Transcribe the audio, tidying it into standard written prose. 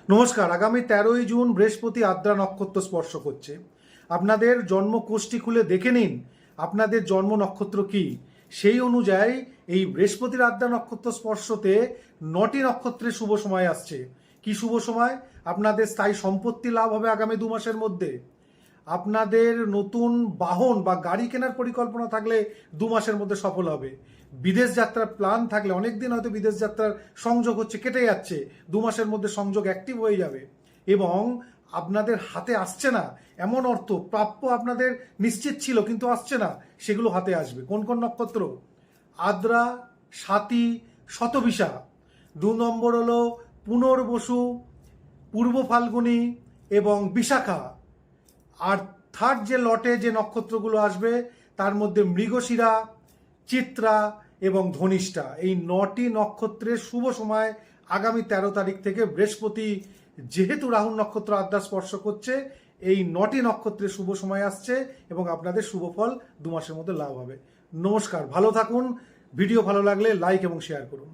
নমস্কার। আগামী 13ই জুন বৃহস্পতি আদ্রা নক্ষত্র স্পর্শ করছে। আপনাদের জন্মকোষ্ঠী খুলে দেখে নিন আপনাদের জন্ম নক্ষত্র কি। সেই অনুযায়ী এই বৃহস্পতির আদ্রা নক্ষত্র স্পর্শতে 9টি নক্ষত্রের শুভ সময় আসছে। কি শুভ সময়? আপনাদের স্থায়ী সম্পত্তি লাভ হবে আগামী 2 মাসের মধ্যে। আপনাদের নতুন বাহন বা গাড়ি কেনার পরিকল্পনা থাকলে 2 মাসের মধ্যে সফল হবে। বিদেশ যাত্রার প্ল্যান থাকলে, অনেকদিন হয়তো বিদেশ যাত্রার সংযোগ হচ্ছে, কেটে যাচ্ছে, 2 মাসের মধ্যে সংযোগ অ্যাক্টিভ হয়ে যাবে। এবং আপনাদের হাতে আসছে না এমন অর্থ, প্রাপ্য আপনাদের নিশ্চিত ছিল কিন্তু আসছে না, সেগুলো হাতে আসবে। কোন কোন নক্ষত্র? আদ্রা, স্বাতী, শতবিশা। 2 নম্বর হলো পুনর্বসু, পূর্ব ফাল্গুনী এবং বিশাখা। আর থার্ড যে লটে যে নক্ষত্রগুলো আসবে তার মধ্যে মৃগশিরা, চিত্রা এবং ধনিষ্ঠা। এই 9টি নক্ষত্রের শুভ সময় আগামী 13 তারিখ থেকে বৃহস্পতি যেহেতু রাহু নক্ষত্র আদ্রা স্পর্শ করছে, এই 9টি নক্ষত্রের শুভ সময় আসছে এবং আপনাদের শুভ ফল 2 মাসের মধ্যে লাভ হবে। নমস্কার, ভালো থাকুন। ভিডিও ভালো লাগলে লাইক এবং শেয়ার করুন।